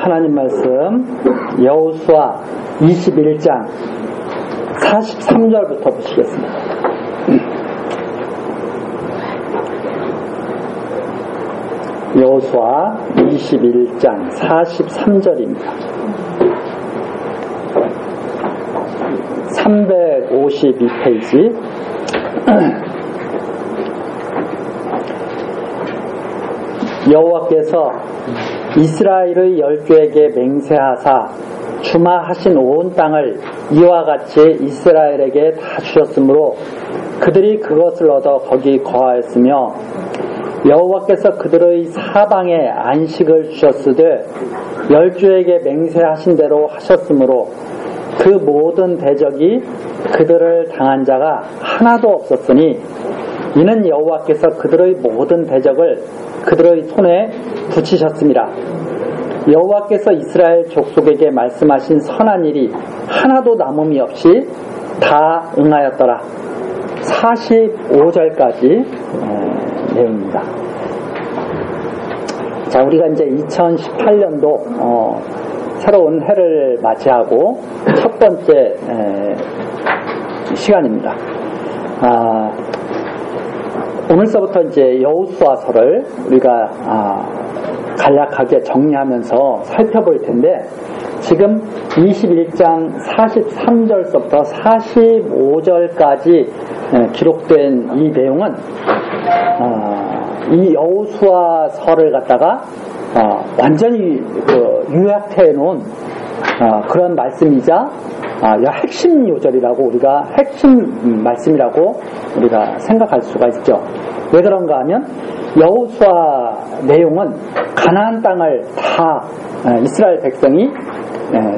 하나님 말씀 여호수아 21장 43절부터 보시겠습니다. 여호수아 21장 43절입니다. 352페이지. 여호와께서 이스라엘의 열조에게 맹세하사 주마하신 온 땅을 이와 같이 이스라엘에게 다 주셨으므로 그들이 그것을 얻어 거기 거하였으며 여호와께서 그들의 사방에 안식을 주셨으되 열조에게 맹세하신 대로 하셨으므로 그 모든 대적이 그들을 당한 자가 하나도 없었으니 이는 여호와께서 그들의 모든 대적을 그들의 손에 붙이셨습니다. 여호와께서 이스라엘 족속에게 말씀하신 선한 일이 하나도 남음이 없이 다 응하였더라. 45절까지 내용입니다. 자, 우리가 이제 2018년도 새로운 해를 맞이하고 첫 번째 시간입니다. 오늘서부터 이제 여호수아서를 우리가 간략하게 정리하면서 살펴볼 텐데, 지금 21장 43절서부터 45절까지 기록된 이 내용은 이 여호수아서를 갖다가 완전히 요약해 놓은 그런 말씀이자 핵심 요절이라고, 우리가 핵심 말씀이라고 우리가 생각할 수가 있죠. 왜 그런가 하면 여호수아 내용은 가나안 땅을 다 이스라엘 백성이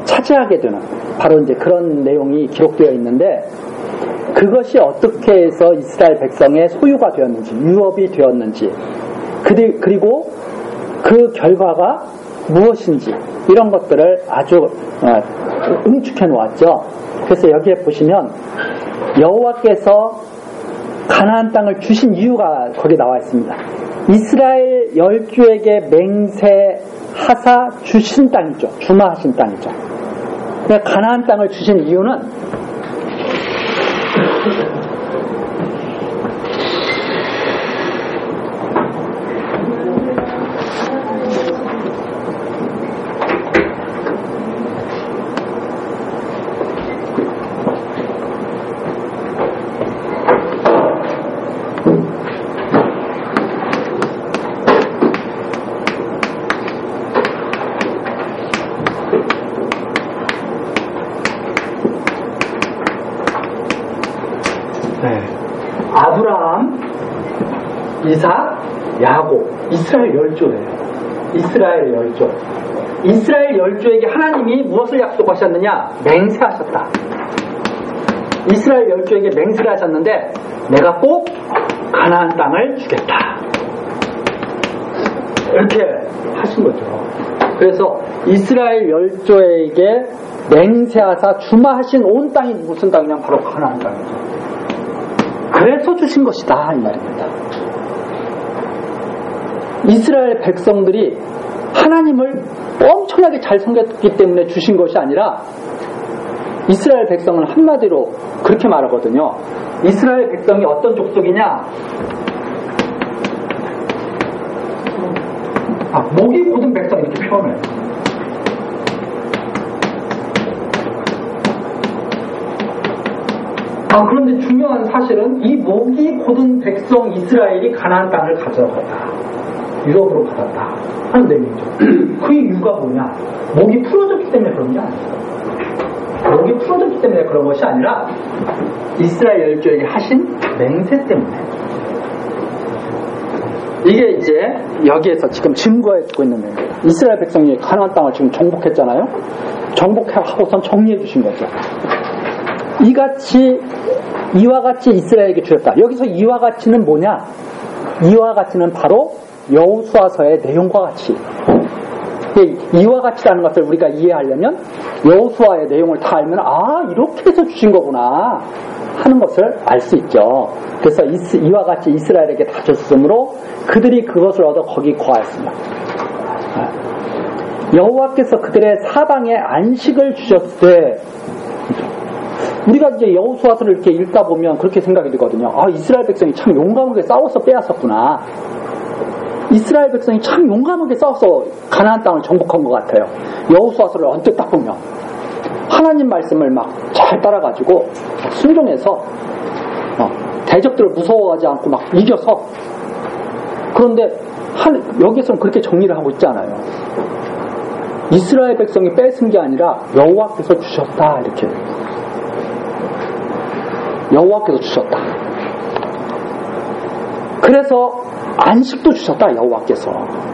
차지하게 되는 바로 이제 그런 내용이 기록되어 있는데, 그것이 어떻게 해서 이스라엘 백성의 소유가 되었는지, 유업이 되었는지, 그리고 그 결과가 무엇인지, 이런 것들을 아주 응축해 놓았죠. 그래서 여기에 보시면 여호와께서 가나안 땅을 주신 이유가 거기 나와 있습니다. 이스라엘 열조에게 맹세하사 주신 땅이죠. 주마하신 땅이죠. 가나안 땅을 주신 이유는 아브라함, 이삭, 야곱, 이스라엘 열조예요. 이스라엘 열조. 이스라엘 열조에게 하나님이 무엇을 약속하셨느냐? 맹세하셨다. 이스라엘 열조에게 맹세를 하셨는데, 내가 꼭 가나안 땅을 주겠다. 이렇게 하신 거죠. 그래서 이스라엘 열조에게 맹세하사 주마하신 온 땅이 무슨 땅이냐? 바로 가나안 땅이죠. 그래서 주신 것이다, 이 말입니다. 이스라엘 백성들이 하나님을 엄청나게 잘 섬겼기 때문에 주신 것이 아니라, 이스라엘 백성은 한마디로 그렇게 말하거든요. 이스라엘 백성이 어떤 족속이냐? 목이 고든 백성, 이렇게 표현해요. 그런데 중요한 사실은 이 목이 고든 백성 이스라엘이 가나안 땅을 가져갔다. 유럽으로 받았다 하는 내용이죠. 그 이유가 뭐냐? 목이 풀어졌기 때문에 그런 게 아니에요. 목이 풀어졌기 때문에 그런 것이 아니라 이스라엘 열조에게 하신 맹세 때문에. 이게 이제 여기에서 지금 증거해주고 있는 내용입니다. 이스라엘 백성이 가나안 땅을 지금 정복했잖아요. 정복하고선 정리해 주신 거죠. 이와 같이 이스라엘에게 주셨다. 여기서 이와 같이는 뭐냐? 이와 같이는 바로 여호수아서의 내용과 같이. 이와 같이라는 것을 우리가 이해하려면 여호수아의 내용을 다 알면 이렇게 해서 주신 거구나 하는 것을 알 수 있죠. 그래서 이와 같이 이스라엘에게 다 줬으므로 그들이 그것을 얻어 거기 거하였습니다. 여호와께서 그들의 사방에 안식을 주셨을 때, 우리가 이제 여호수아서를 이렇게 읽다 보면 그렇게 생각이 들거든요. 이스라엘 백성이 참 용감하게 싸워서 빼앗았구나. 이스라엘 백성이 참 용감하게 싸워서 가나안 땅을 정복한 것 같아요. 여호수아서를 언뜻 딱 보면 하나님 말씀을 막 잘 따라가지고 순종해서 대적들을 무서워하지 않고 막 이겨서. 그런데 여기서는 그렇게 정리를 하고 있지 않아요. 이스라엘 백성이 뺏은 게 아니라 여호와께서 주셨다, 이렇게. 여호와께서 주셨다. 그래서 안식도 주셨다, 여호와께서.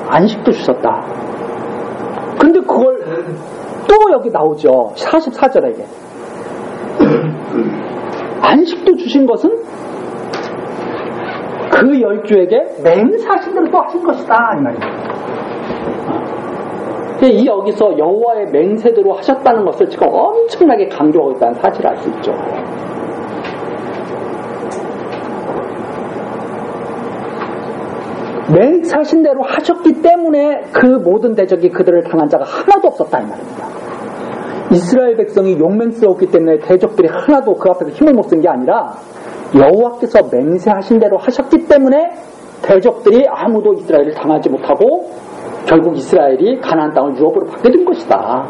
안식도 주셨다. 근데 그걸 또 여기 나오죠. 44절에. 안식도 주신 것은 그 열주에게 맹세하신 대로 또 하신 것이다, 이 말이에요. 이 여기서 여호와의 맹세대로 하셨다는 것을 지금 엄청나게 강조하고 있다는 사실을 알 수 있죠. 맹세하신 대로 하셨기 때문에 그 모든 대적이 그들을 당한 자가 하나도 없었다, 이 말입니다. 이스라엘 백성이 용맹스러웠기 때문에 대적들이 하나도 그 앞에서 힘을 못 쓴 게 아니라 여호와께서 맹세하신 대로 하셨기 때문에 대적들이 아무도 이스라엘을 당하지 못하고 결국 이스라엘이 가나안 땅을 유업으로 받게 된 것이다.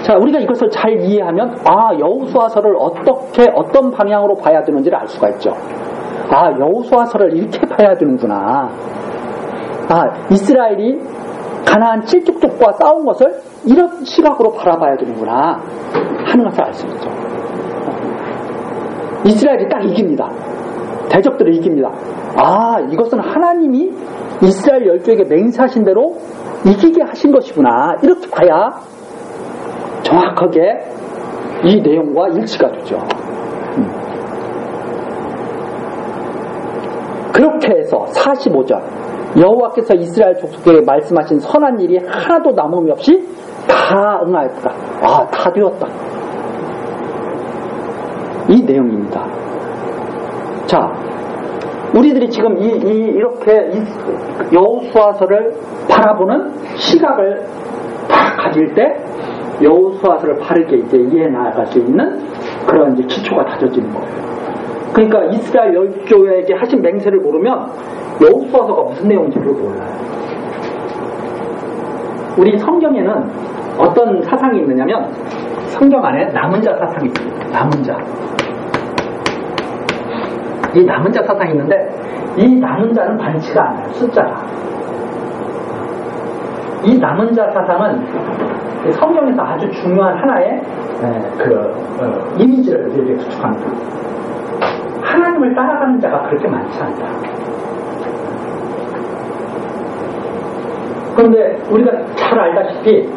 자, 우리가 이것을 잘 이해하면 여호수아서를 어떤 방향으로 봐야 되는지를 알 수가 있죠. 여호수아서를 이렇게 봐야 되는구나. 이스라엘이 가나안 7족족과 싸운 것을 이런 시각으로 바라봐야 되는구나 하는 것을 알 수 있죠. 이스라엘이 딱 이깁니다. 대적들을 이깁니다. 이것은 하나님이 이스라엘 열조에게 맹세하신 대로 이기게 하신 것이구나. 이렇게 봐야 정확하게 이 내용과 일치가 되죠. 그렇게 해서 45절 여호와께서 이스라엘 족속에게 말씀하신 선한 일이 하나도 남음이 없이 다 응하였다. 다 되었다. 이 내용입니다. 자, 우리들이 지금 이렇게 여호수아서를 바라보는 시각을 다 가질 때 여호수아서를 바르게 이제 이해해 나갈 수 있는 그런 이제 기초가 다져지는 거예요. 그러니까 이스라엘 열조에게 하신 맹세를 모르면 여호수아서가 무슨 내용인지를 몰라요. 우리 성경에는 어떤 사상이 있느냐면 성경 안에 남은 자 사상이 있습니다. 남은 자. 이 남은 자 사상이 있는데 이 남은 자는 많지가 않아요. 숫자가. 이 남은 자 사상은 성경에서 아주 중요한 하나의 이미지를 이렇게 구축합니다. 하나님을 따라가는 자가 그렇게 많지 않다. 그런데 우리가 잘 알다시피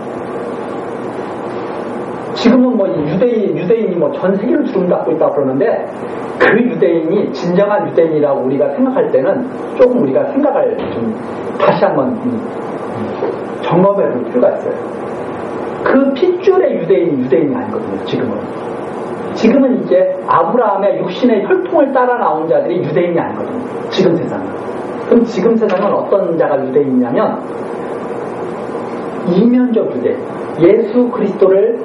지금은 뭐 유대인이 뭐 전 세계를 주름잡고 있다고 그러는데 그 유대인이 진정한 유대인이라고 우리가 생각할 때는 조금 우리가 생각을 좀 다시 한번 점검해 볼 필요가 있어요. 그 핏줄의 유대인이 아니거든요. 지금은 이제 아브라함의 육신의 혈통을 따라 나온 자들이 유대인이 아니거든요. 지금 세상은. 그럼 지금 세상은 어떤 자가 유대인이냐면 이면적 유대인, 예수 그리스도를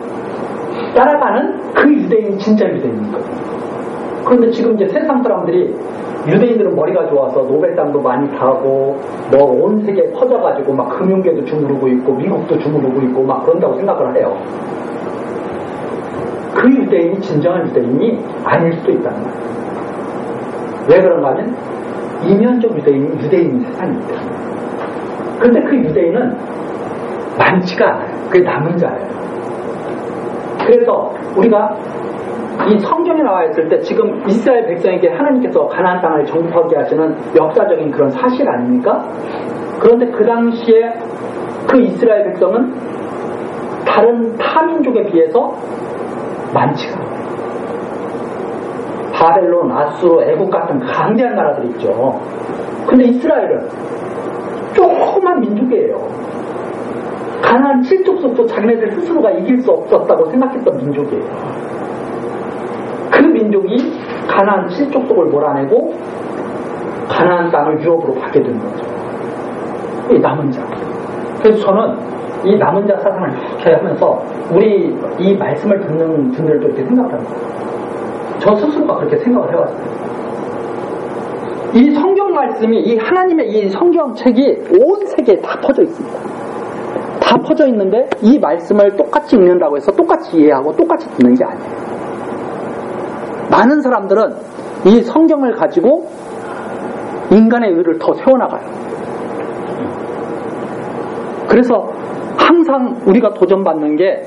따라가는 그 유대인이 진짜 유대인이거든요. 그런데 지금 이제 세상 사람들이 유대인들은 머리가 좋아서 노벨상도 많이 타고 뭐 온 세계에 퍼져가지고 막 금융계도 주무르고 있고 미국도 주무르고 있고 막 그런다고 생각을 해요. 그 유대인이 진정한 유대인이 아닐 수도 있다는 거예요. 왜 그런가 하면 이면적 유대인이 세상이기 때문에. 그런데 그 유대인은 많지가 않아요. 그게 남은 자예요. 그래서 우리가 이 성경에 나와 있을 때 지금 이스라엘 백성에게 하나님께서 가나안 땅을 정복하게 하시는 역사적인 그런 사실 아닙니까? 그런데 그 당시에 그 이스라엘 백성은 다른 타민족에 비해서 많지가 않아요. 바벨론, 아수르, 애국 같은 강대한 나라들이 있죠. 근데 이스라엘은 조그만 민족이에요. 가나안 7족속도 자기네들 스스로가 이길 수 없었다고 생각했던 민족이에요. 그 민족이 가나안 7족속을 몰아내고 가나안 땅을 유업으로 받게 되는 거죠. 이 남은 자. 그래서 저는 이 남은 자 사상을 이렇게 하면서 우리 이 말씀을 듣는 분들도 이렇게 생각합니다. 저 스스로가 그렇게 생각을 해왔어요. 이 성경 말씀이, 이 하나님의 이 성경책이 온 세계에 다 퍼져 있습니다. 다 퍼져 있는데 이 말씀을 똑같이 읽는다고 해서 똑같이 이해하고 똑같이 듣는 게 아니에요. 많은 사람들은 이 성경을 가지고 인간의 의를 더 세워나가요. 그래서 항상 우리가 도전받는 게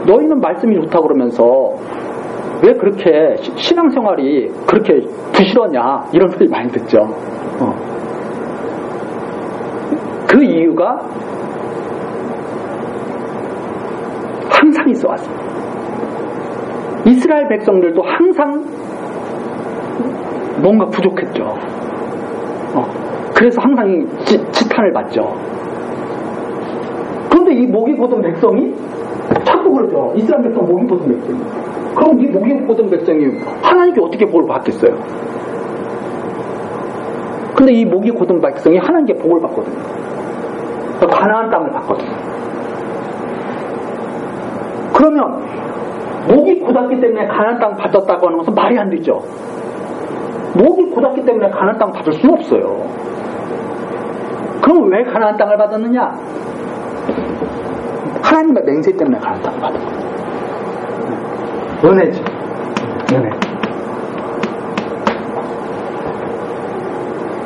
너희는 말씀이 좋다고 그러면서 왜 그렇게 신앙생활이 그렇게 부실하냐 이런 소리 많이 듣죠. 그 이유가 항상 있어 왔습니다. 이스라엘 백성들도 항상 뭔가 부족했죠. 그래서 항상 지탄을 받죠. 그런데 이 목이 곧은 백성이 자꾸 그러죠. 이스라엘 백성 목이 곧은 백성이. 그럼 이 목이 곧은 백성이 하나님께 어떻게 복을 받겠어요? 근데 이 목이 곧은 백성이 하나님께 복을 받거든요. 가나안 땅을 받거든요. 그러면 목이 곧았기 때문에 가나안 땅 받았다고 하는 것은 말이 안 되죠. 목이 곧았기 때문에 가나안 땅 받을 수 없어요. 그럼 왜 가나안 땅을 받았느냐? 하나님의 맹세 때문에 가나안 땅을 받은 거예요. 은혜죠. 은혜.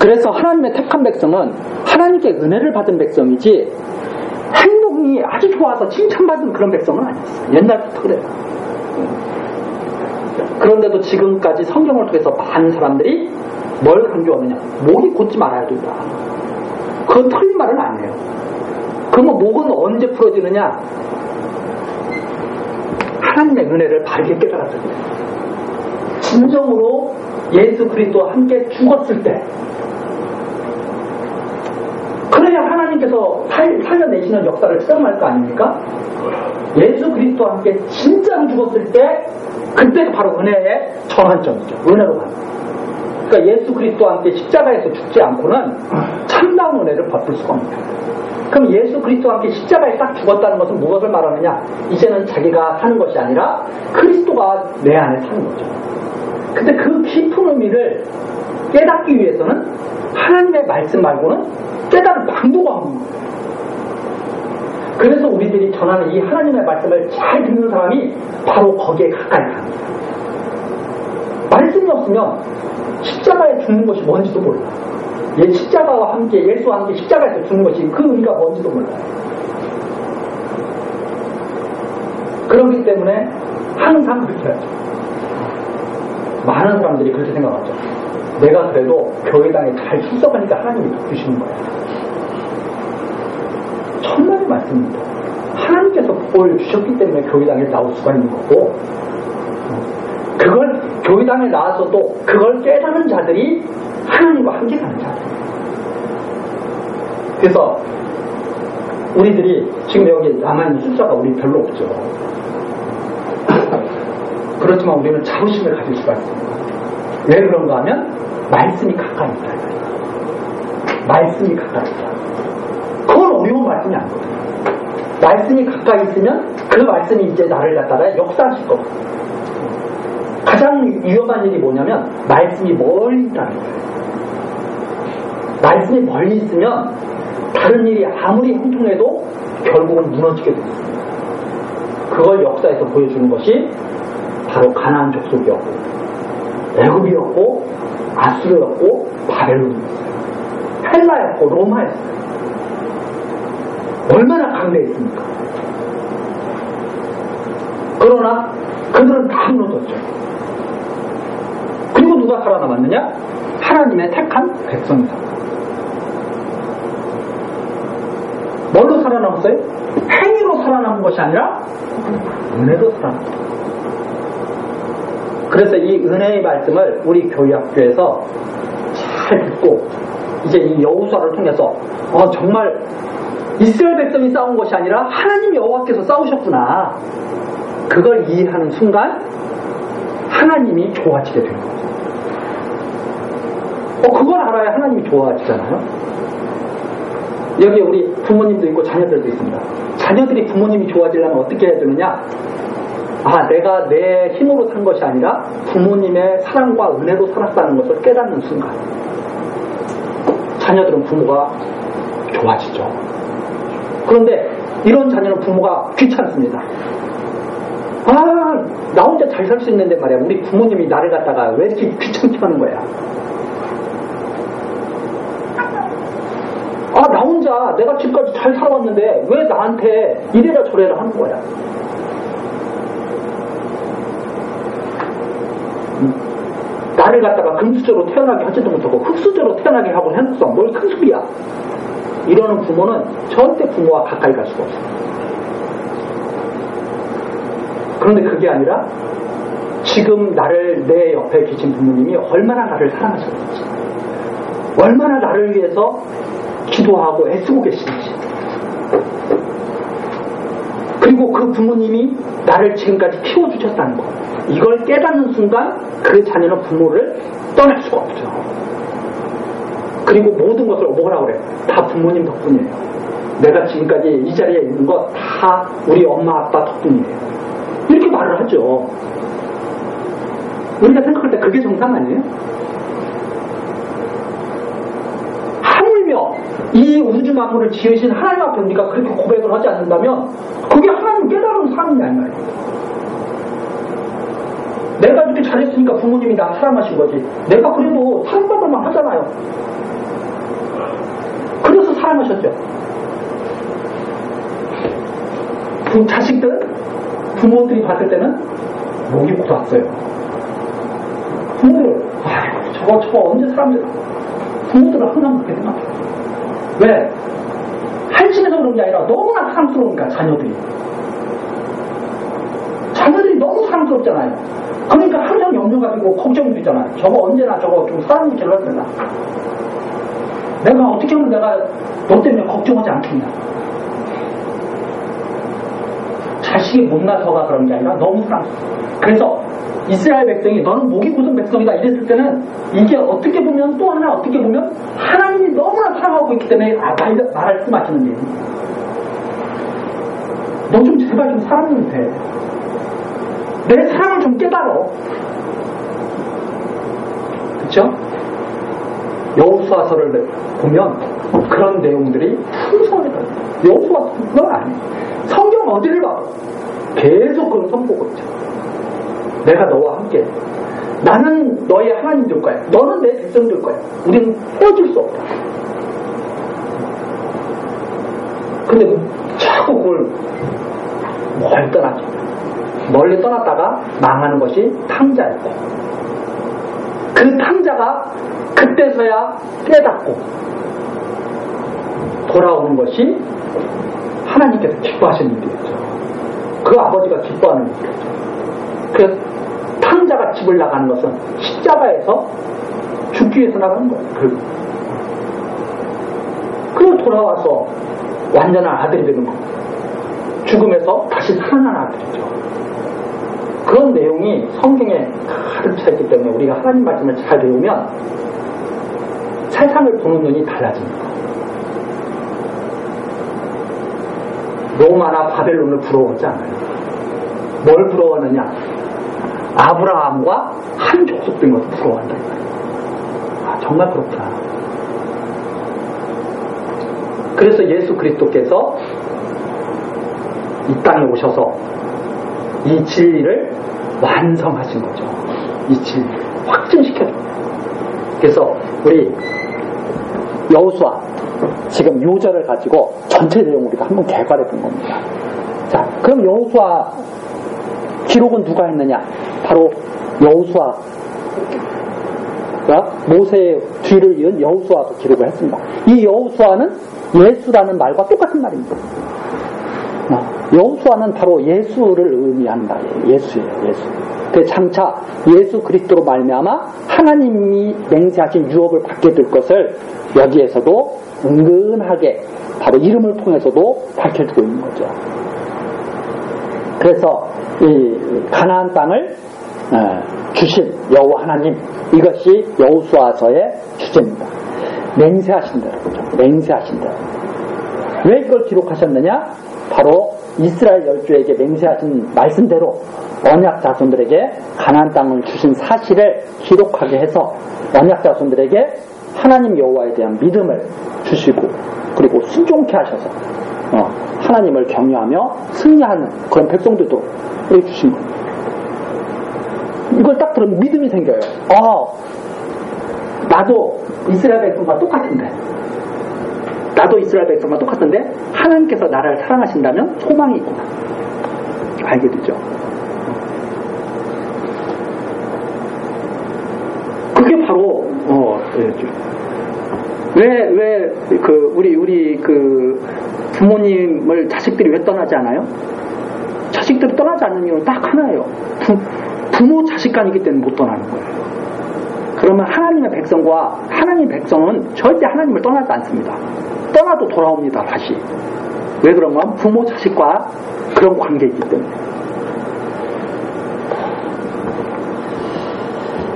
그래서 하나님의 택한 백성은 하나님께 은혜를 받은 백성이지 행동이 아주 좋아서 칭찬받은 그런 백성은 아니었어요. 옛날부터 그래요. 그런데도 지금까지 성경을 통해서 많은 사람들이 뭘 강조하느냐? 목이 곧지 말아야 된다. 그건 틀린 말은 아니에요. 그러면 목은 언제 풀어지느냐? 하나님의 은혜를 바르게 깨달았을 때, 진정으로 예수 그리스도와 함께 죽었을 때, 그래야 하나님께서 살려내시는 역사를 시작할 거 아닙니까? 예수 그리스도와 함께 진짜로 죽었을 때, 그때가 바로 은혜의 전환점이죠. 은혜로 가는. 그러니까 예수 그리스도와 함께 십자가에서 죽지 않고는 참다운 은혜를 받을 수가 없는 거예요. 그럼 예수 그리스도와 함께 십자가에 딱 죽었다는 것은 무엇을 말하느냐? 이제는 자기가 사는 것이 아니라 그리스도가 내 안에 사는 거죠. 근데 그 깊은 의미를 깨닫기 위해서는 하나님의 말씀 말고는 깨달을 방도가 없는 거예요. 그래서 우리들이 전하는 이 하나님의 말씀을 잘 듣는 사람이 바로 거기에 가까이 갑니다. 말씀이 없으면 십자가에 죽는 것이 뭔지도 몰라. 십자가와 함께, 예수와 함께 십자가에서 죽는 것이 그 의미가 뭔지도 몰라요. 그렇기 때문에 항상 그렇게 하죠. 많은 사람들이 그렇게 생각하죠. 내가 그래도 교회당에 잘 출석하니까 하나님이 주시는 거야. 천만의 말씀입니다. 하나님께서 복을 주셨기 때문에 교회당에 나올 수가 있는 거고, 그걸 교회당에 나와서도 그걸 깨닫는 자들이 하나님과 함께 가는 자들. 그래서 우리들이 지금 여기 남아있는 숫자가 우리 별로 없죠. 그렇지만 우리는 자부심을 가질 수가 있습니다. 왜 그런가 하면 말씀이 가까이 있다. 말씀이 가까이 있다. 그건 어려운 말씀이 아니거든요. 말씀이 가까이 있으면 그 말씀이 이제 나를 갖다가 역사하실 거거든요. 가장 위험한 일이 뭐냐면 말씀이 멀리 있다는 거예요. 말씀이 멀리 있으면 다른 일이 아무리 형통해도 결국은 무너지게 됩니다. 그걸 역사에서 보여주는 것이 바로 가나안 족속이었고, 애굽이었고, 아수르였고, 바벨론이었어요. 헬라였고, 로마였어요. 얼마나 강대했습니까? 그러나 그들은 다 무너졌죠. 그리고 누가 살아남았느냐? 하나님의 택한 백성이 살아남았어요. 뭘로 살아남았어요? 행위로 살아남은 것이 아니라 은혜로 살아남았어요. 그래서 이 은혜의 말씀을 우리 교회 학교에서 잘 듣고 이제 이 여호수아를 통해서 정말 이스라엘 백성이 싸운 것이 아니라 하나님 여호와께서 싸우셨구나. 그걸 이해하는 순간 하나님이 좋아지게 되는 거죠. 그걸 알아야 하나님이 좋아지잖아요. 여기 우리 부모님도 있고 자녀들도 있습니다. 자녀들이 부모님이 좋아지려면 어떻게 해야 되느냐? 내가 내 힘으로 산 것이 아니라 부모님의 사랑과 은혜로 살았다는 것을 깨닫는 순간 자녀들은 부모가 좋아지죠. 그런데 이런 자녀는 부모가 귀찮습니다. 나 혼자 잘 살 수 있는데 말이야. 우리 부모님이 나를 갖다가 왜 이렇게 귀찮게 하는 거야? 나 혼자 내가 지금까지 잘 살아왔는데 왜 나한테 이래라 저래라 하는 거야? 나를 갖다가 금수저로 태어나게 하지도 못하고 흙수저로 태어나게 하고 해놓고서 뭘 큰 소리야? 이러는 부모는 절대 부모와 가까이 갈 수가 없어요. 그런데 그게 아니라 지금 내 옆에 계신 부모님이 얼마나 나를 사랑하셨는지, 얼마나 나를 위해서 기도하고 애쓰고 계시는지, 그리고 그 부모님이 나를 지금까지 키워주셨다는 것, 이걸 깨닫는 순간 그 자녀는 부모를 떠날 수가 없죠. 그리고 모든 것을 뭐라고 그래? 다 부모님 덕분이에요. 내가 지금까지 이 자리에 있는 거 다 우리 엄마 아빠 덕분이에요. 이렇게 말을 하죠. 우리가 생각할 때 그게 정상 아니에요? 하물며 이 우주 만물을 지으신 하나님 앞에 우리가 그렇게 고백을 하지 않는다면 그게 하나님 깨달은 삶이 아닌 말이에요. 내가 이렇게 잘했으니까 부모님이 나 사랑하신 거지. 내가 그래도 사랑받을 만 하잖아요. 그래서 사랑하셨죠. 그 자식들, 부모들이 봤을 때는 목이 굳었어요. 부모들, 저거 언제 사람들, 부모들은 항상 그렇게 생각해요. 왜? 한심해서 그런 게 아니라 너무나 사랑스러우니까, 자녀들이 너무 사랑스럽잖아요. 그러니까 항상 염려 가지고 걱정이 되잖아요. 저거 언제나 저거 좀 사랑이 길러야 된다. 내가 어떻게 하면 내가 너 때문에 걱정하지 않겠냐. 자식이 못나서가 그런 게 아니라 너무 사랑스러워. 그래서 이스라엘 백성이 너는 목이 굳은 백성이다 이랬을 때는 이게 어떻게 보면 또 하나 어떻게 보면 하나님이 너무나 사랑하고 있기 때문에 말씀하시는 얘기. 너 좀 제발 좀 사랑하면 돼. 내 사랑을 좀 깨달아. 그쵸? 여호수아서를 보면 그런 내용들이 풍성해요. 여호수아서는 아니에요. 성경 어디를 봐도 계속 그런 선포고 있죠. 내가 너와 함께. 나는 너의 하나님 될 거야. 너는 내 백성 될 거야. 우리는 헤어질 수 없다. 근데 자꾸 그걸 멀리 떠나죠. 멀리 떠났다가 망하는 것이 탕자였고, 그 탕자가 그때서야 깨닫고 돌아오는 것이 하나님께서 기뻐하시는 일이었죠. 그 아버지가 기뻐하는 일이었죠. 그 탕자가 집을 나가는 것은 십자가에서 죽기 위해서 나가는 거예요. 그리고 돌아와서 완전한 아들이 되는 겁니다. 죽음에서 다시 살아난 아들이죠. 그런 내용이 성경에 가득 차 있기 때문에 우리가 하나님 말씀을 잘 배우면 세상을 보는 눈이 달라집니다. 로마나 바벨론을 부러워하지 않아요. 뭘 부러워하느냐? 아브라함과 한 족속된 것을 부러워한다. 정말 그렇구나. 그래서 예수 그리스도께서 이 땅에 오셔서 이 진리를 완성하신 거죠. 이 진리 확증시켜줍니다. 그래서 우리 여호수아 지금 요절을 가지고 전체 내용을 우리가 한번 개괄해 본 겁니다. 자, 그럼 여호수아 기록은 누가 했느냐? 바로 여호수아, 모세의 뒤를 이은 여호수아가 기록을 했습니다. 이 여호수아는 예수라는 말과 똑같은 말입니다. 여호수아는 바로 예수를 의미한다. 예수예요, 예수. 그 장차 예수 그리스도로 말미암아 하나님이 맹세하신 유업을 받게 될 것을 여기에서도 은근하게 바로 이름을 통해서도 밝혀주고 있는 거죠. 그래서 이 가나안 땅을 주신 여호와 하나님, 이것이 여호수아서의 주제입니다. 맹세하신 대로, 그렇죠? 맹세하신 대로. 왜 이걸 기록하셨느냐? 바로 이스라엘 열조에게 맹세하신 말씀대로 언약 자손들에게 가나안 땅을 주신 사실을 기록하게 해서 언약 자손들에게 하나님 여호와에 대한 믿음을 주시고, 그리고 순종케 하셔서 하나님을 경외하며 승리하는 그런 백성들도 주신 겁니다. 이걸 딱 들으면 믿음이 생겨요. 나도 이스라엘 백성과 똑같은데, 하나님께서 나를 사랑하신다면 소망이 있구나 알게 되죠. 그게 바로 우리 부모님을 자식들이 왜 떠나지 않아요? 자식들이 떠나지 않는 이유는 딱 하나예요. 부모 자식 간이기 때문에 못 떠나는 거예요. 그러면 하나님의 백성은 절대 하나님을 떠나지 않습니다. 떠나도 돌아옵니다. 다시. 왜 그런가? 부모 자식과 그런 관계이기 때문에.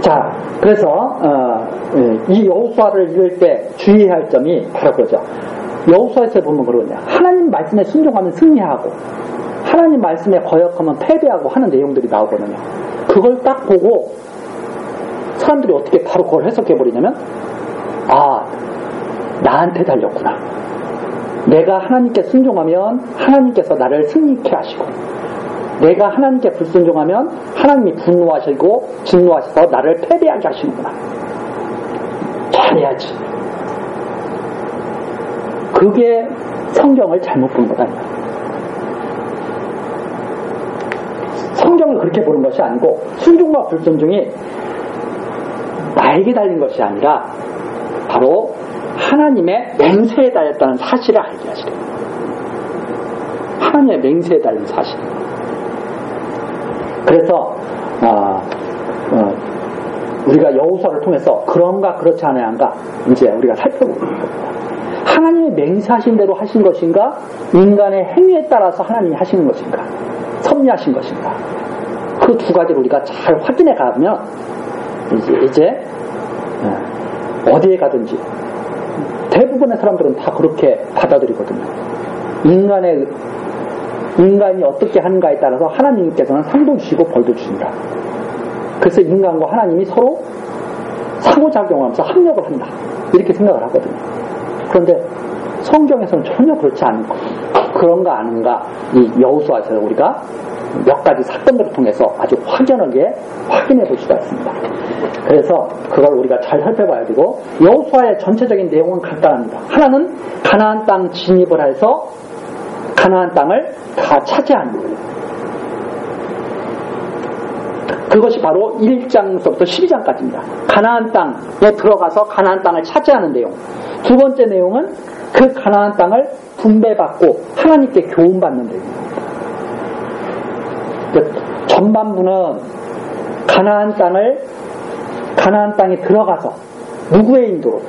자, 그래서 이 여호수아를 읽을 때 주의해야 할 점이 바로 그거죠. 여호수아에서 보면 그러냐, 하나님 말씀에 순종하면 승리하고 하나님 말씀에 거역하면 패배하고 하는 내용들이 나오거든요. 그걸 딱 보고 사람들이 어떻게 바로 그걸 해석해버리냐면, 나한테 달렸구나. 내가 하나님께 순종하면 하나님께서 나를 승리케 하시고, 내가 하나님께 불순종하면 하나님이 분노하시고 진노하셔서 나를 패배하게 하시는구나. 잘해야지. 그게 성경을 잘못 본 거다. 성경을 그렇게 보는 것이 아니고, 순종과 불순종이 나에게 달린 것이 아니라 바로 하나님의 맹세에 달렸다는 사실을 알게 하시래요. 하나님의 맹세에 달린 사실. 그래서 우리가 여호수아를 통해서 그런가 그렇지 않아야한가 이제 우리가 살펴보는 겁니다. 하나님이 맹세하신 대로 하신 것인가, 인간의 행위에 따라서 하나님이 하시는 것인가, 섭리하신 것인가, 그 두 가지를 우리가 잘 확인해 가면 이제 어디에 가든지 대부분의 사람들은 다 그렇게 받아들이거든요. 인간이 어떻게 하는가에 따라서 하나님께서는 상도 주시고 벌도 주신다. 그래서 인간과 하나님이 서로 상호작용하면서 합력을 한다, 이렇게 생각을 하거든요. 그런데 성경에서는 전혀 그렇지 않은 것. 그런가 아닌가, 이 여호수아에서 우리가 몇 가지 사건들을 통해서 아주 확연하게 확인해 볼 수가 있습니다. 그래서 그걸 우리가 잘 살펴봐야 되고, 여호수아의 전체적인 내용은 간단합니다. 하나는 가나안 땅 진입을 해서 가나안 땅을 다 차지한 거예요. 그것이 바로 1장부터 12장까지입니다. 가나안 땅에 들어가서 가나안 땅을 차지하는 내용. 두 번째 내용은 그 가나안 땅을 분배받고 하나님께 교훈받는 내용입니다. 전반부는 가나안 땅에 들어가서 누구의 인도로?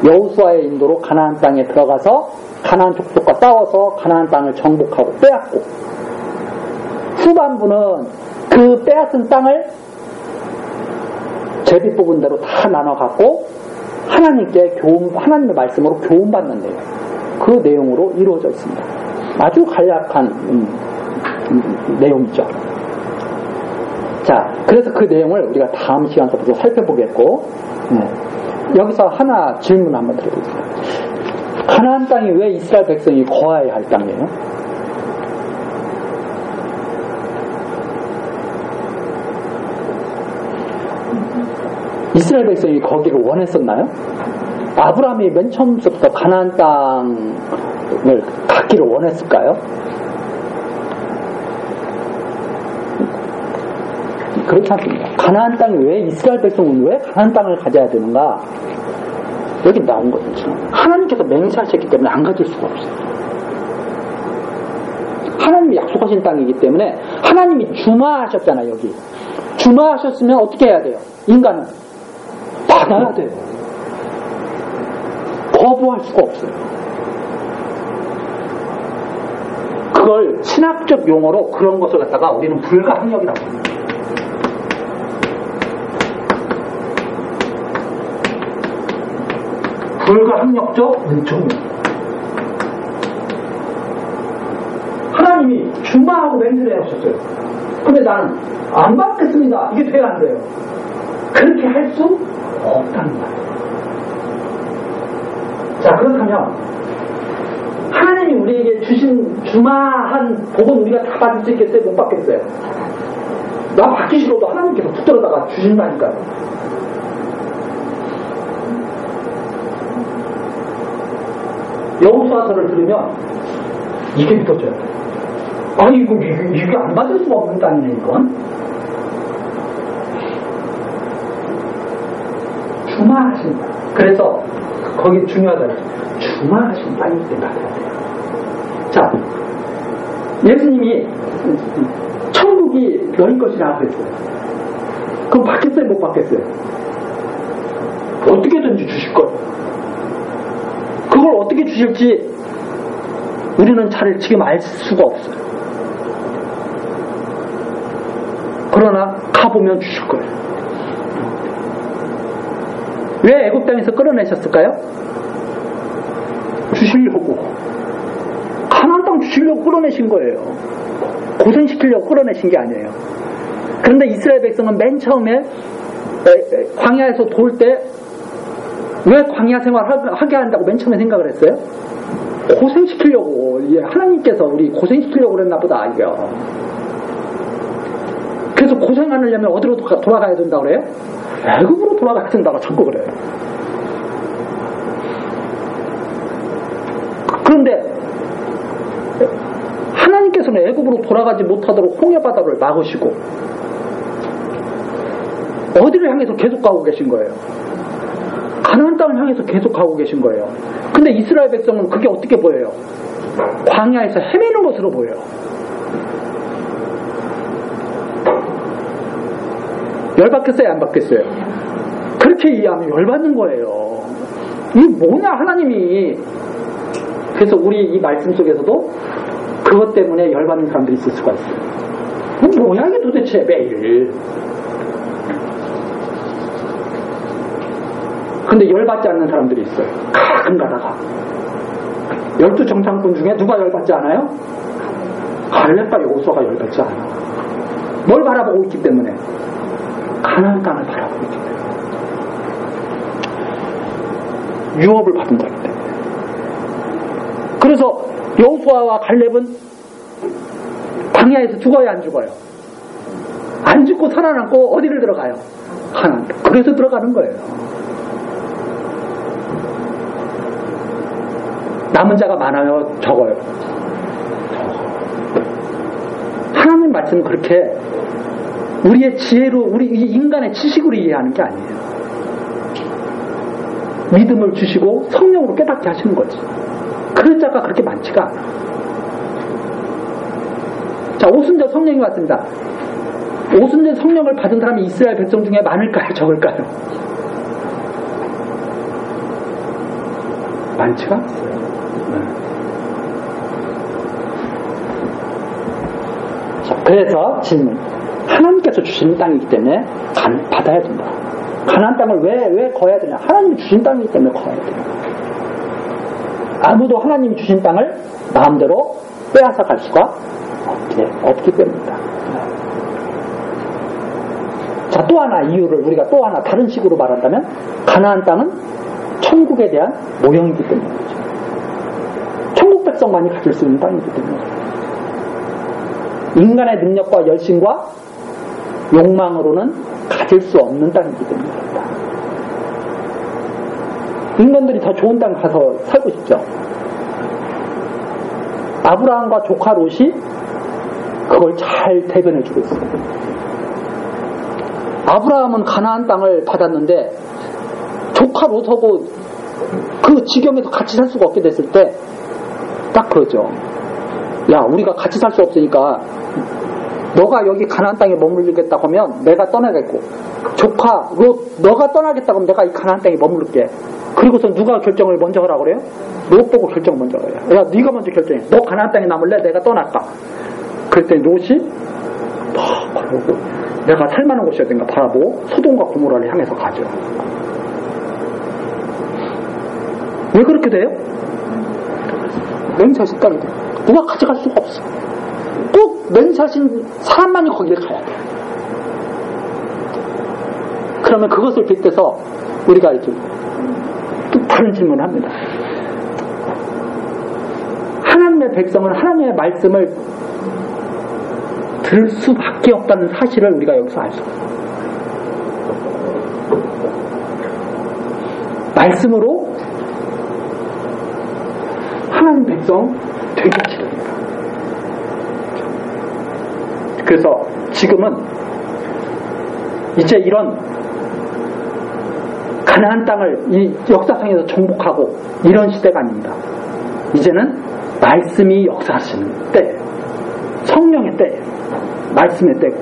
여호수아의 인도로 가나안 땅에 들어가서 가나안 족속과 싸워서 가나안 땅을 정복하고 빼앗고, 후반부는 그 빼앗은 땅을 제비 뽑은 대로 다 나눠 갖고 하나님의 말씀으로 교훈받는 내용, 그 내용으로 이루어져 있습니다. 아주 간략한 내용이죠. 자, 그래서 그 내용을 우리가 다음 시간부터 살펴보겠고, 여기서 하나 질문 한번 드려보겠습니다. 가나안 땅이 왜 이스라엘 백성이 거하여야 할 땅이에요? 이스라엘 백성이 거기를 원했었나요? 아브라함이 맨 처음부터 가나안 땅을 갖기를 원했을까요? 그렇지 않습니다. 가나안 땅이 왜, 이스라엘 백성은 왜 가나안 땅을 가져야 되는가? 여기 나온 거죠. 하나님께서 맹세하셨기 때문에 안 가질 수가 없어요. 하나님이 약속하신 땅이기 때문에, 하나님이 주마하셨잖아요. 여기 주마하셨으면 어떻게 해야 돼요? 인간은 받아야 돼요. 거부할 수가 없어요. 그걸 신학적 용어로 그런 것을 갖다가 우리는 불가항력이라고 합니다. 불가항력적 능청력. 하나님이 주마하고 맹세를 해놓으셨어요. 근데 나는 안 받겠습니다. 이게 돼야 안 돼요. 그렇게 할 수 없다는 거예요. 자, 그렇다면 하나님이 우리에게 주신 주마한 복은 우리가 다 받을 수 있겠어요? 못 받겠어요? 나 받기 싫어도 하나님께서 붙들어다가 주신다니까요. 여호수아서를 들으면 이게 믿어져요. 아니 이게 안 받을 수가 없는 땅이네 이건. 주마하신다. 그래서 거기 중요하잖아요. 주마하신 땅이기 때문에 받아야 돼요. 자, 예수님이 천국이 너희 것이라 그랬어요. 그럼 받겠어요? 못 받겠어요? 어떻게든지 주실 거예요. 그걸 어떻게 주실지 우리는 잘 지금 알 수가 없어요. 그러나 가보면 주실 거예요. 왜 애굽 땅에서 끌어내셨을까요? 주시려고. 가나안 땅 주시려고 끌어내신 거예요. 고생시키려고 끌어내신 게 아니에요. 그런데 이스라엘 백성은 맨 처음에 광야에서 돌 때 왜 광야 생활 하게 한다고 맨 처음에 생각을 했어요? 고생시키려고. 하나님께서 우리 고생시키려고 그랬나 보다 이거. 그래서 고생 안 하려면 어디로 돌아가야 된다고 그래요? 애굽으로 돌아가야 된다고 자꾸 그래요. 그런데 하나님께서는 애굽으로 돌아가지 못하도록 홍해바다를 막으시고 어디를 향해서 계속 가고 계신 거예요? 가나안 땅을 향해서 계속 가고 계신 거예요. 근데 이스라엘 백성은 그게 어떻게 보여요? 광야에서 헤매는 것으로 보여요. 열받겠어요? 안 받겠어요? 그렇게 이해하면 열받는 거예요. 이게 뭐냐 하나님이. 그래서 우리 이 말씀 속에서도 그것 때문에 열받는 사람들이 있을 수가 있어요. 뭐야 이게 도대체 매일. 근데 열받지 않는 사람들이 있어요. 가끔 가다가 12정탐꾼 중에 누가 열받지 않아요? 갈렙과 여호수아가 열받지 않아. 뭘 바라보고 있기 때문에? 가나안 땅을 바라보고 있기 때문에. 유업을 받은 거기 때문에. 그래서 여호수아와 갈렙은 광야에서 죽어야 안 죽어요? 안 죽고 살아남고 어디를 들어가요? 가나안. 그래서 들어가는 거예요. 남은 자가 많아요? 적어요? 하나님 말씀은 그렇게 우리의 지혜로, 우리 인간의 지식으로 이해하는 게 아니에요. 믿음을 주시고 성령으로 깨닫게 하시는 거지. 그런 자가 그렇게 많지가 않아. 자, 오순절 성령이 왔습니다. 오순절 성령을 받은 사람이 이스라엘 백성 중에 많을까요? 적을까요? 많지가 않아요. 자, 그래서 질문. 하나님께서 주신 땅이기 때문에 받아야 된다. 가나안 땅을 왜 거야 되냐? 하나님이 주신 땅이기 때문에 거야 된다. 아무도 하나님이 주신 땅을 마음대로 빼앗아 갈 수가 없기 때문이다. 자, 또 하나 이유를 우리가 또 하나 다른 식으로 말한다면 가나안 땅은 천국에 대한 모형이기 때문이죠. 천국 백성만이 가질 수 있는 땅이기 때문에 인간의 능력과 열심과 욕망으로는 가질 수 없는 땅이기 때문입니다. 인간들이 더 좋은 땅 가서 살고 싶죠. 아브라함과 조카 롯이 그걸 잘 대변해주고 있어요. 아브라함은 가나안 땅을 받았는데 조카 롯하고 그 지경에서 같이 살 수가 없게 됐을 때 딱 그러죠. 야, 우리가 같이 살 수 없으니까 너가 여기 가나안 땅에 머물겠다고 하면 내가 떠나겠고, 조카, 너가 떠나겠다고 하면 내가 이 가나안 땅에 머물게. 그리고서 누가 결정을 먼저 하라고 그래요? 롯 보고 결정 먼저 해요. 야, 네가 먼저 결정해. 너 가나안 땅에 남을래? 내가 떠날까? 그랬더니 롯이 그러고 내가 살만한 곳이 어딘가 바라보고 소돔과 고모라를 향해서 가죠. 왜 그렇게 돼요? 맹세하신 땅이 돼요. 누가 가져갈 수가 없어. 꼭 맹세하신 사람만이 거기를 가야 돼요. 그러면 그것을 빗대서 우리가 이렇게 또 다른 질문을 합니다. 하나님의 백성은 하나님의 말씀을 들을 수밖에 없다는 사실을 우리가 여기서 알 수 있어요. 말씀으로 하나님 백성 되게 하시는 겁니다. 그래서 지금은 이제 이런 가나안 땅을 이 역사상에서 정복하고 이런 시대가 아닙니다. 이제는 말씀이 역사하시는 때예요. 성령의 때예요. 말씀의 때고.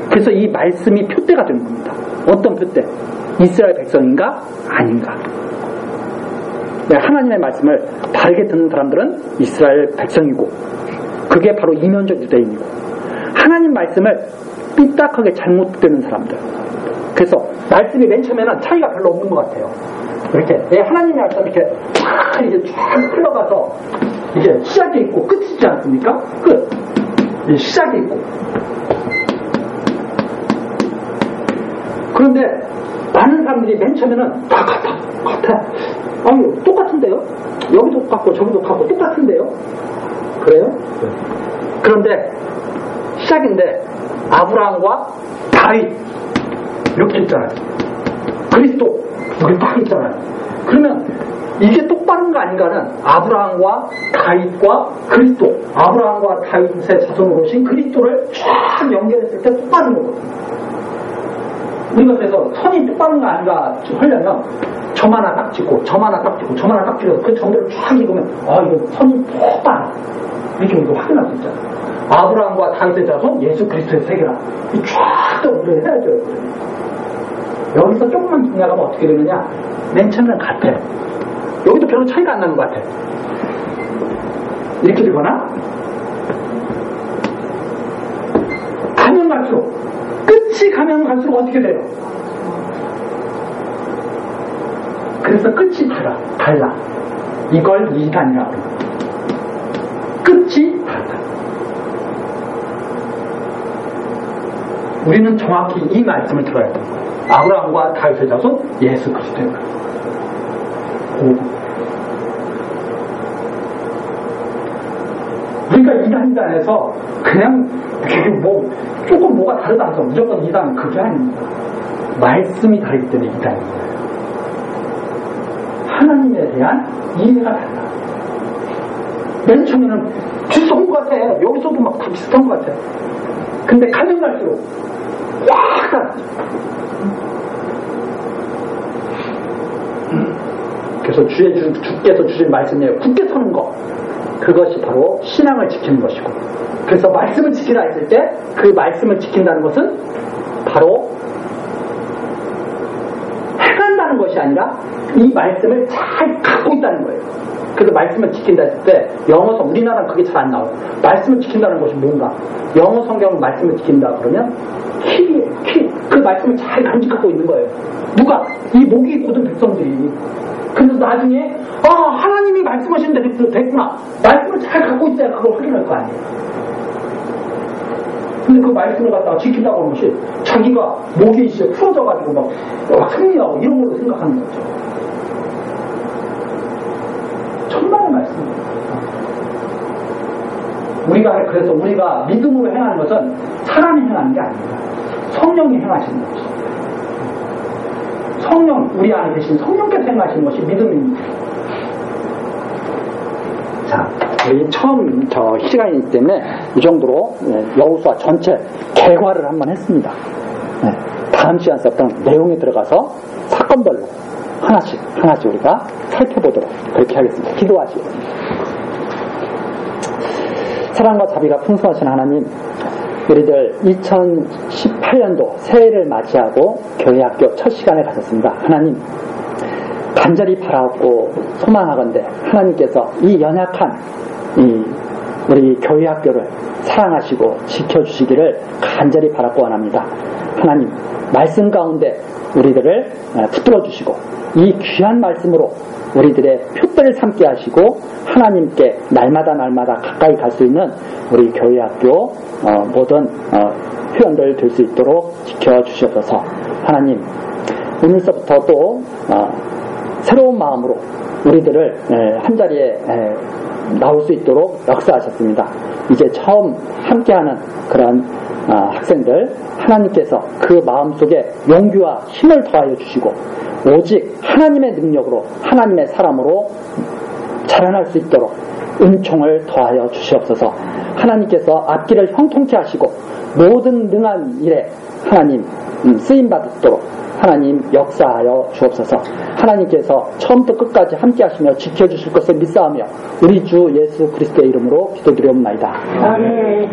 그래서 이 말씀이 표대가 되는 겁니다. 어떤 표대? 이스라엘 백성인가? 아닌가? 하나님의 말씀을 바르게 듣는 사람들은 이스라엘 백성이고, 그게 바로 이면적 유대인이고, 하나님 말씀을 삐딱하게 잘못 듣는 사람들. 그래서 말씀이 맨 처음에는 차이가 별로 없는 것 같아요. 이렇게 하나님의 말씀 이렇게 쫙 흘러가서 이게 시작이 있고 끝이 있지 않습니까? 끝. 시작이 있고. 그런데 많은 사람들이 맨 처음에는 다 같아. 아니, 똑같은데요? 여기도 똑같고 저기도 똑같고 똑같은데요? 그래요? 그런데 시작인데 아브라함과 다윗 이렇게 있잖아요. 그리스도 여기 딱 있잖아요. 그러면 이게 똑바른 거 아닌가는 아브라함과 다윗과 그리스도, 아브라함과 다윗의 자손으로 오신 그리스도를 쫙 연결했을 때 똑바른 거거든요. 우리가 그래서 선이 똑바른 거 아닌가 하려면 점 하나 딱 찍고 점 하나 딱 찍고 점 하나 딱 찍어서 그 점들을 쫙 읽으면 이거 선이 똑바로 이렇게 우리가 확인할 수 있잖아요. 아브라함과 다윗의 자손 예수 그리스도의 세계라 쫙 우리가 해야죠. 여기서 조금만 지나가면 어떻게 되느냐, 맨 처음에는 같아. 여기도 별로 차이가 안 나는 것 같아. 이렇게 되거나 가면 갈수록, 끝이 가면 갈수록 어떻게 돼요? 그래서 끝이 달라. 이걸 이단이라고 해요. 끝이 달라. 우리는 정확히 이 말씀을 들어야 돼요. 아브라함과 다윗의 자손 예수 그리스도인 거예요. 우리가 이단이다 해서 그냥 조금 뭐가 다르다 해서 무조건 이단은 그게 아닙니다. 말씀이 다르기 때문에 이단인 거예요. 하나님에 대한 이해가 달라. 맨 처음에는 비슷한 것 같아. 여기서도 막 다 비슷한 것 같아. 근데 가면 갈수록 확 달라져. 그래서 주께서 주신 말씀에 굳게 서는 것, 그것이 바로 신앙을 지키는 것이고, 그래서 말씀을 지키라 했을 때 그 말씀을 지킨다는 것은 바로 행한다는 것이 아니라 이 말씀을 잘 갖고 있다는 거예요. 그래서 말씀을 지킨다 했을 때 영어성, 우리나라는 그게 잘 안 나와요. 말씀을 지킨다는 것이 뭔가, 영어 성경은 말씀을 지킨다 그러면 킬이에요. 킬. 그 말씀을 잘 간직하고 있는 거예요. 누가? 이 목이 곧은 백성들이. 그래서 나중에 하나님이 말씀하시는데 됐구나. 말씀을 잘 갖고 있어야 그걸 확인할 거 아니에요. 근데 그 말씀을 갖다가 지킨다고 하는 것이 자기가 목이 이제 풀어져가지고 막 승리하고 이런 걸로 생각하는 거죠. 천만의 말씀입니다. 그래서 우리가 믿음으로 행하는 것은 사람이 행하는 게 아닙니다. 성령이 행하시는 것이. 성령, 우리 안에 계신 성령께서 행하시는 것이 믿음입니다. 자, 우리 처음 시간이기 때문에 이 정도로 여호수아 전체 개괄을 한번 했습니다. 다음 시간부터 내용에 들어가서 사건별로 하나씩 우리가 살펴보도록 그렇게 하겠습니다. 기도하시고. 사랑과 자비가 풍성하신 하나님, 우리들 2018년도 새해를 맞이하고 교회학교 첫 시간에 가졌습니다. 하나님, 간절히 바라고 소망하건대 하나님께서 이 연약한 우리 교회학교를 사랑하시고 지켜주시기를 간절히 바라고 원합니다. 하나님, 말씀 가운데 우리들을 붙들어 주시고 이 귀한 말씀으로 우리들의 표대를 삼게 하시고 하나님께 날마다 가까이 갈 수 있는 우리 교회학교 모든 회원들 될 수 있도록 지켜주시옵소서. 하나님, 오늘서부터 또 새로운 마음으로 우리들을 한자리에 나올 수 있도록 역사하셨습니다. 이제 처음 함께하는 그런 학생들, 하나님께서 그 마음속에 용기와 힘을 더하여 주시고 오직 하나님의 능력으로 하나님의 사람으로 자라날 수 있도록 은총을 더하여 주시옵소서. 하나님께서 앞길을 형통케 하시고 모든 능한 일에 하나님 쓰임받도록 하나님 역사하여 주옵소서. 하나님께서 처음부터 끝까지 함께 하시며 지켜주실 것을 믿사오며 우리 주 예수 그리스도의 이름으로 기도드리옵나이다. 아멘.